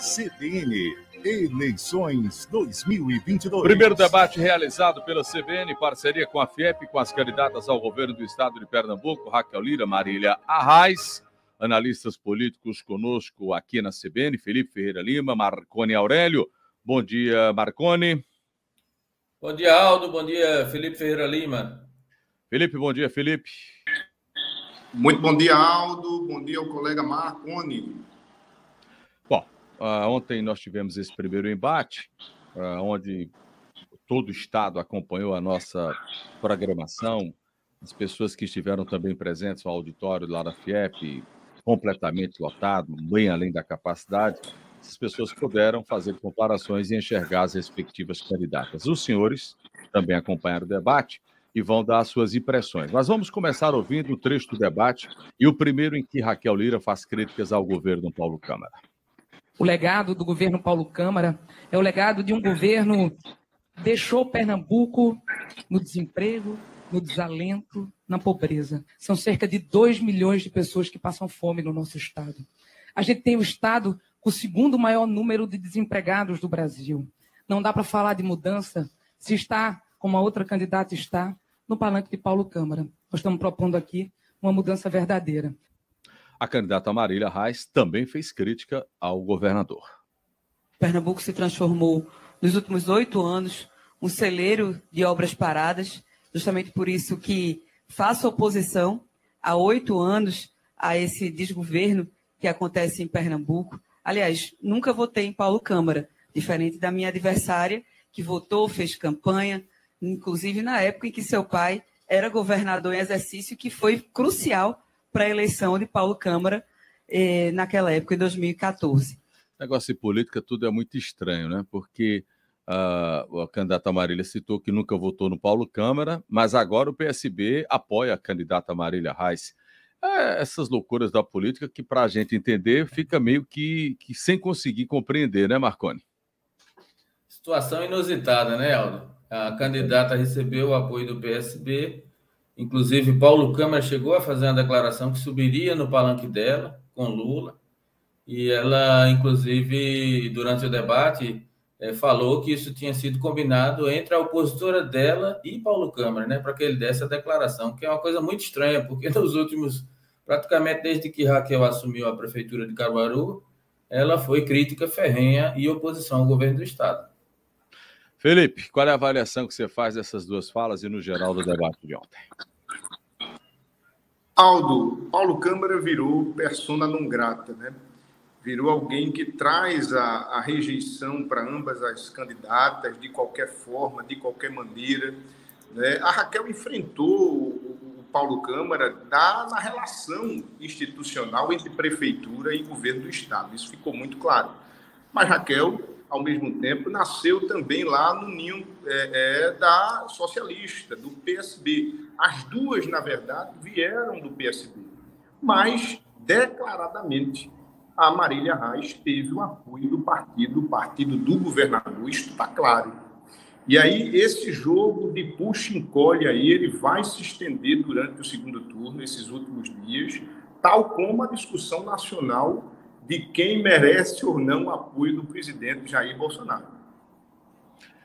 CBN, eleições 2022. Primeiro debate realizado pela CBN, em parceria com a FIEP, com as candidatas ao governo do estado de Pernambuco, Raquel Lira, Marília Arraes, analistas políticos conosco aqui na CBN, Felipe Ferreira Lima, Marconi Aurélio. Bom dia, Marconi. Bom dia, Aldo. Bom dia, Felipe Ferreira Lima. Felipe, bom dia, Felipe. Muito bom dia, Aldo. Bom dia ao colega Marconi. Bom, ontem nós tivemos esse primeiro embate, onde todo o estado acompanhou a nossa programação, as pessoas que estiveram também presentes no auditório lá da FIEP, completamente lotado, bem além da capacidade. Essas pessoas puderam fazer comparações e enxergar as respectivas candidatas. Os senhores também acompanharam o debate e vão dar as suas impressões. Mas vamos começar ouvindo o trecho do debate e o primeiro em que Raquel Lira faz críticas ao governo Paulo Câmara. O legado do governo Paulo Câmara é o legado de um governo que deixou Pernambuco no desemprego, no desalento, na pobreza. São cerca de 2 milhões de pessoas que passam fome no nosso estado. A gente tem o estado com o segundo maior número de desempregados do Brasil. Não dá para falar de mudança se está, como a outra candidata está, no palanque de Paulo Câmara. Nós estamos propondo aqui uma mudança verdadeira. A candidata Marília Arraes também fez crítica ao governador. Pernambuco se transformou, nos últimos 8 anos, um celeiro de obras paradas, justamente por isso que faço oposição há 8 anos a esse desgoverno que acontece em Pernambuco. Aliás, nunca votei em Paulo Câmara, diferente da minha adversária, que votou, fez campanha, inclusive na época em que seu pai era governador em exercício, que foi crucial para a eleição de Paulo Câmara naquela época, em 2014. Negócio de política, tudo é muito estranho, né? Porque a candidata Marília citou que nunca votou no Paulo Câmara, mas agora o PSB apoia a candidata Marília Arraes. Essas loucuras da política que, para a gente entender, fica meio que sem conseguir compreender, né, Marconi? Situação inusitada, né, Aldo? A candidata recebeu o apoio do PSB, inclusive Paulo Câmara chegou a fazer uma declaração que subiria no palanque dela, com Lula, e ela, inclusive, durante o debate, falou que isso tinha sido combinado entre a opositora dela e Paulo Câmara, né, para que ele desse a declaração, que é uma coisa muito estranha, porque nos últimos, praticamente desde que Raquel assumiu a prefeitura de Caruaru, ela foi crítica ferrenha e oposição ao governo do estado. Felipe, qual é a avaliação que você faz dessas duas falas e no geral do debate de ontem? Aldo, Paulo Câmara virou persona non grata, né? Virou alguém que traz a rejeição para ambas as candidatas, de qualquer forma, de qualquer maneira, né? A Raquel enfrentou o Paulo Câmara na relação institucional entre prefeitura e governo do estado. Isso ficou muito claro. Mas Raquel, ao mesmo tempo, nasceu também lá no ninho da socialista, do PSB. As duas, na verdade, vieram do PSB. Mas, declaradamente, a Marília Arraes teve o apoio do partido do governador. Isto está claro. E aí, esse jogo de puxa e encolhe aí, ele vai se estender durante o segundo turno, esses últimos dias, tal como a discussão nacional de quem merece ou não o apoio do presidente Jair Bolsonaro.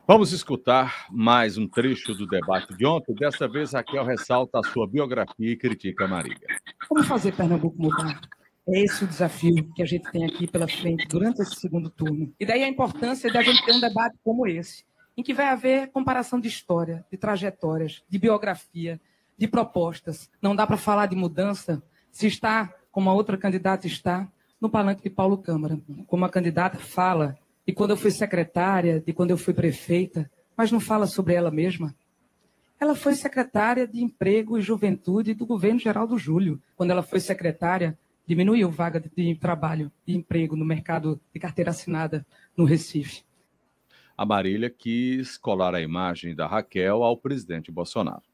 Vamos escutar mais um trecho do debate de ontem. Desta vez, Raquel ressalta a sua biografia e critica a Marília. Como fazer Pernambuco mudar? É esse o desafio que a gente tem aqui pela frente durante esse segundo turno. E daí a importância de a gente ter um debate como esse, em que vai haver comparação de história, de trajetórias, de biografia, de propostas. Não dá para falar de mudança se está, como a outra candidata está, no palanque de Paulo Câmara. Como a candidata fala de quando eu fui secretária, de quando eu fui prefeita, mas não fala sobre ela mesma. Ela foi secretária de Emprego e Juventude do governo Geraldo Júlio. Quando ela foi secretária, diminuiu vaga de trabalho, de emprego no mercado de carteira assinada no Recife. A Marília quis colar a imagem da Raquel ao presidente Bolsonaro.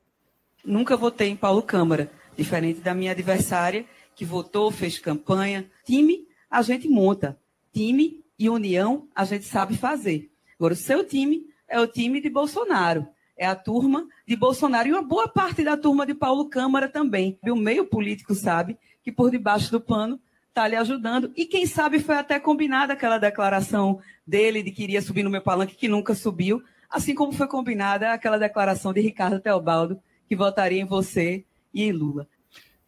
Nunca votei em Paulo Câmara, diferente da minha adversária, que votou, fez campanha. Time, a gente monta. Time e união, a gente sabe fazer. Agora, o seu time é o time de Bolsonaro. É a turma de Bolsonaro e uma boa parte da turma de Paulo Câmara também. O meio político sabe que por debaixo do pano está lhe ajudando. E quem sabe foi até combinada aquela declaração dele de que iria subir no meu palanque, que nunca subiu, assim como foi combinada aquela declaração de Ricardo Teobaldo, que votaria em você e em Lula.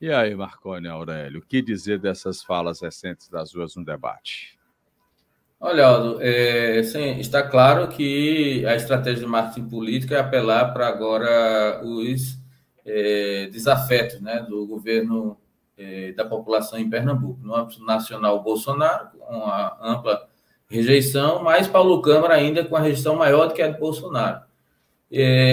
E aí, Marconi Aurélio, o que dizer dessas falas recentes das duas no debate? Olha, Aldo, está claro que a estratégia de marketing político é apelar para agora os desafetos, né, do governo da população em Pernambuco. No âmbito nacional, Bolsonaro, com a ampla rejeição, mas Paulo Câmara ainda com a rejeição maior do que a de Bolsonaro.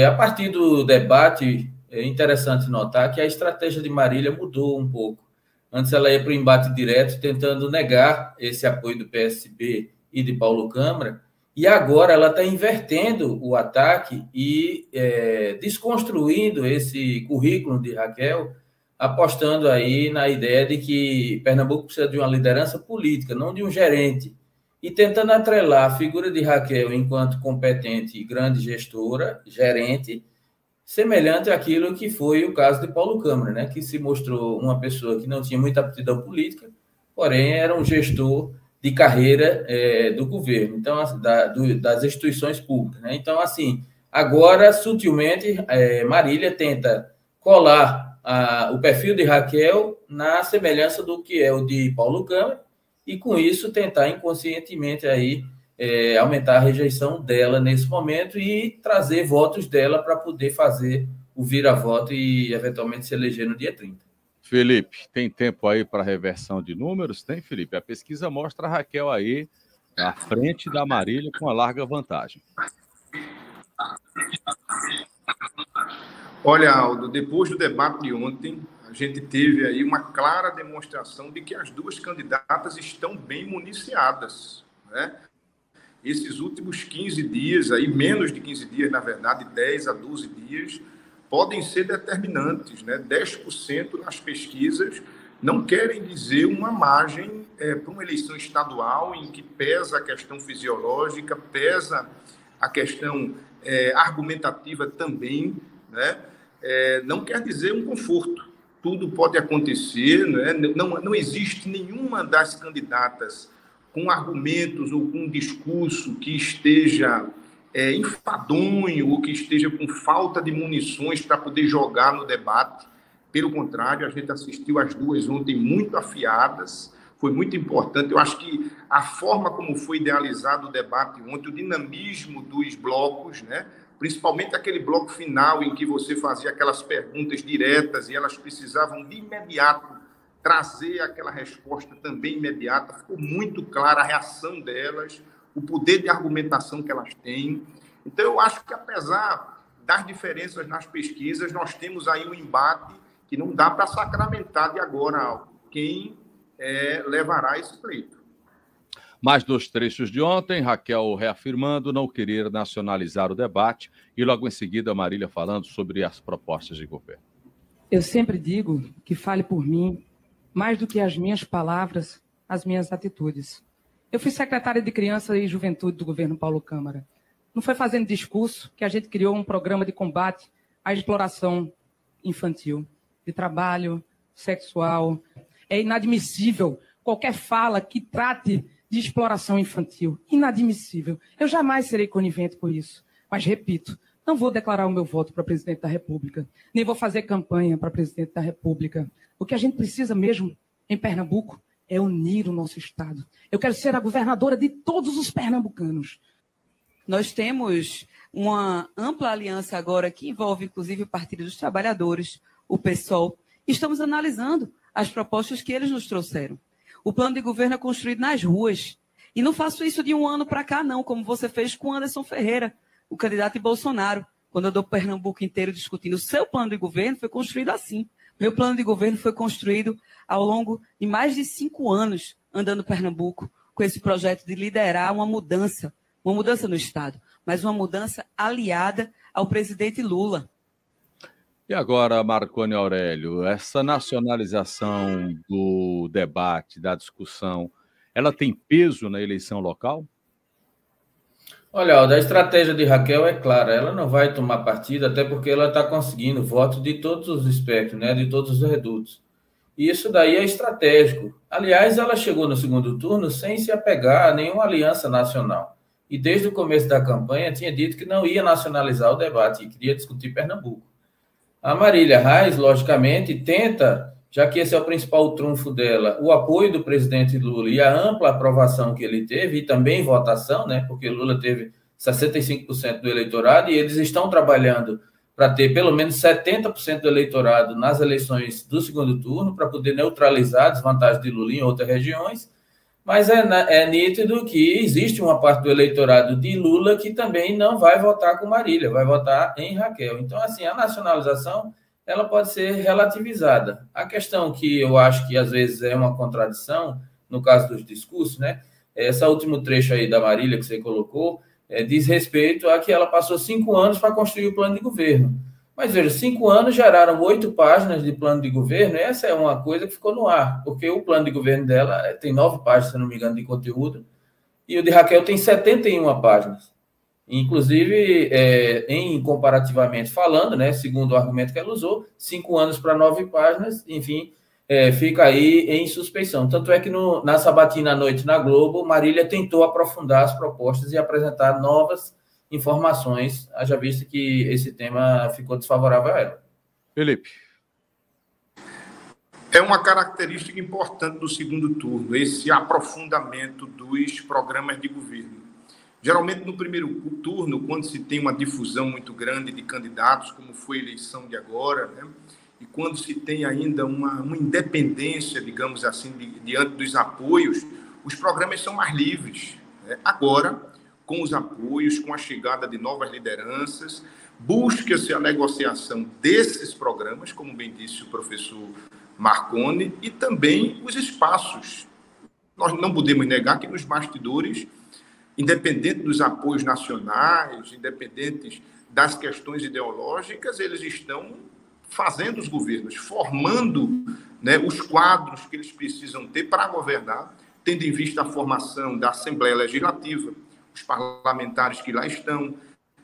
A partir do debate, é interessante notar que a estratégia de Marília mudou um pouco. Antes ela ia para o embate direto, tentando negar esse apoio do PSB e de Paulo Câmara, e agora ela está invertendo o ataque e desconstruindo esse currículo de Raquel, apostando aí na ideia de que Pernambuco precisa de uma liderança política, não de um gerente, e tentando atrelar a figura de Raquel enquanto competente e grande gestora, gerente, semelhante àquilo que foi o caso de Paulo Câmara, né, que se mostrou uma pessoa que não tinha muita aptidão política, porém era um gestor de carreira do governo, então das instituições públicas, né? Então, assim, agora, sutilmente, Marília tenta colar o perfil de Raquel na semelhança do que é o de Paulo Câmara, e com isso tentar inconscientemente aí aumentar a rejeição dela nesse momento e trazer votos dela para poder fazer o vira-voto e eventualmente se eleger no dia 30. Felipe, tem tempo aí para reversão de números? Tem, Felipe? A pesquisa mostra a Raquel aí à frente da Marília com uma larga vantagem. Olha, Aldo, depois do debate de ontem, a gente teve aí uma clara demonstração de que as duas candidatas estão bem municiadas, né? Esses últimos 15 dias, aí, menos de 15 dias, na verdade, 10 a 12 dias, podem ser determinantes, né? 10% nas pesquisas não querem dizer uma margem para uma eleição estadual em que pesa a questão fisiológica, pesa a questão argumentativa também, né? Não quer dizer um conforto. Tudo pode acontecer, né? Não existe nenhuma das candidatas com argumentos ou com um discurso que esteja enfadonho ou que esteja com falta de munições para poder jogar no debate. Pelo contrário, a gente assistiu as duas ontem muito afiadas, foi muito importante. Eu acho que a forma como foi idealizado o debate ontem, o dinamismo dos blocos, né? Principalmente aquele bloco final em que você fazia aquelas perguntas diretas e elas precisavam de imediato trazer aquela resposta também imediata, ficou muito clara a reação delas, o poder de argumentação que elas têm. Então, eu acho que, apesar das diferenças nas pesquisas, nós temos aí um embate que não dá para sacramentar de agora quem levará esse pleito. Mais dois trechos de ontem, Raquel reafirmando não querer nacionalizar o debate e logo em seguida Marília falando sobre as propostas de governo. Eu sempre digo que fale por mim, mais do que as minhas palavras, as minhas atitudes. Eu fui secretária de Criança e Juventude do governo Paulo Câmara. Não foi fazendo discurso que a gente criou um programa de combate à exploração infantil, de trabalho sexual. É inadmissível qualquer fala que trate de exploração infantil. Inadmissível. Eu jamais serei conivente por isso. Mas, repito, não vou declarar o meu voto para presidente da República, nem vou fazer campanha para presidente da República. O que a gente precisa mesmo em Pernambuco é unir o nosso Estado. Eu quero ser a governadora de todos os pernambucanos. Nós temos uma ampla aliança agora que envolve, inclusive, o Partido dos Trabalhadores, o PSOL. Estamos analisando as propostas que eles nos trouxeram. O plano de governo é construído nas ruas. E não faço isso de um ano para cá, não, como você fez com Anderson Ferreira, o candidato de Bolsonaro. Quando eu dou Pernambuco inteiro discutindo o seu plano de governo, foi construído assim. Meu plano de governo foi construído ao longo de mais de 5 anos, andando Pernambuco, com esse projeto de liderar uma mudança no Estado, mas uma mudança aliada ao presidente Lula. E agora, Marconi Aurélio, essa nacionalização do debate, da discussão, ela tem peso na eleição local? Olha, a estratégia de Raquel é clara, ela não vai tomar partido, até porque ela está conseguindo votos de todos os espectros, né, de todos os redutos. E isso daí é estratégico. Aliás, ela chegou no segundo turno sem se apegar a nenhuma aliança nacional. E desde o começo da campanha tinha dito que não ia nacionalizar o debate e queria discutir Pernambuco. A Marília Reis, logicamente, tenta, já que esse é o principal trunfo dela, o apoio do presidente Lula e a ampla aprovação que ele teve, e também votação, né, porque Lula teve 65% do eleitorado, e eles estão trabalhando para ter pelo menos 70% do eleitorado nas eleições do segundo turno, para poder neutralizar a desvantagem de Lula em outras regiões, mas é nítido que existe uma parte do eleitorado de Lula que também não vai votar com Marília, vai votar em Raquel. Então, assim, a nacionalização ela pode ser relativizada. A questão que eu acho que às vezes é uma contradição, no caso dos discursos, né? Esse último trecho aí da Marília que você colocou, diz respeito a que ela passou 5 anos para construir o plano de governo. Mas, veja, 5 anos geraram 8 páginas de plano de governo, e essa é uma coisa que ficou no ar, porque o plano de governo dela tem 9 páginas, se não me engano, de conteúdo, e o de Raquel tem 71 páginas. Inclusive, em comparativamente falando, né, segundo o argumento que ela usou, 5 anos para 9 páginas, enfim, fica aí em suspeição. Tanto é que na sabatina à noite na Globo, Marília tentou aprofundar as propostas e apresentar novas informações, haja visto que esse tema ficou desfavorável a ela. Felipe. É uma característica importante do segundo turno, esse aprofundamento dos programas de governo. Geralmente, no primeiro turno, quando se tem uma difusão muito grande de candidatos, como foi a eleição de agora, né? E quando se tem ainda uma independência, digamos assim, diante dos apoios, os programas são mais livres. Né? Agora, com os apoios, com a chegada de novas lideranças, busca-se a negociação desses programas, como bem disse o professor Marconi, e também os espaços. Nós não podemos negar que nos bastidores, independente dos apoios nacionais, independentes das questões ideológicas, eles estão fazendo os governos, formando, né, os quadros que eles precisam ter para governar, tendo em vista a formação da Assembleia Legislativa, os parlamentares que lá estão,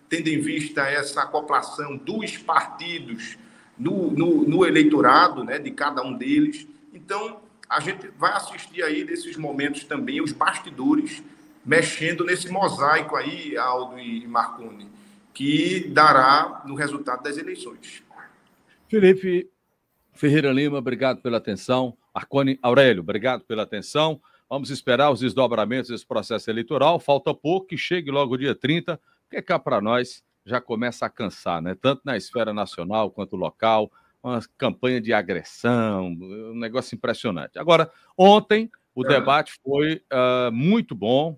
tendo em vista essa acoplação dos partidos no eleitorado, né, de cada um deles. Então, a gente vai assistir aí nesses momentos também os bastidores mexendo nesse mosaico aí, Aldo e Marconi, que dará no resultado das eleições. Felipe Ferreira Lima, obrigado pela atenção. Marconi Aurélio, obrigado pela atenção. Vamos esperar os desdobramentos desse processo eleitoral. Falta pouco, que chegue logo dia 30, porque cá para nós já começa a cansar, né? Tanto na esfera nacional quanto local, uma campanha de agressão, um negócio impressionante. Agora, ontem o debate foi muito bom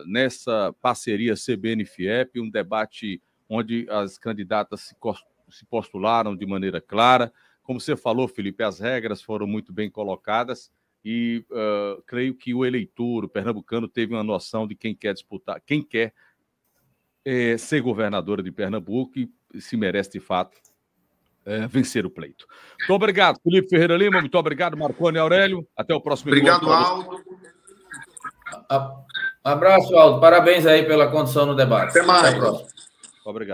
nessa parceria CBN-FIEP, um debate onde as candidatas se postularam de maneira clara. Como você falou, Felipe, as regras foram muito bem colocadas e creio que o eleitor, o pernambucano, teve uma noção de quem quer disputar, quem quer ser governadora de Pernambuco e se merece, de fato, vencer o pleito. Muito obrigado, Felipe Ferreira Lima, muito obrigado, Marconi Aurélio. Até o próximo encontro. Obrigado, Aldo. Abraço, Aldo. Parabéns aí pela condução no debate. Até mais. Até a próxima. Obrigado.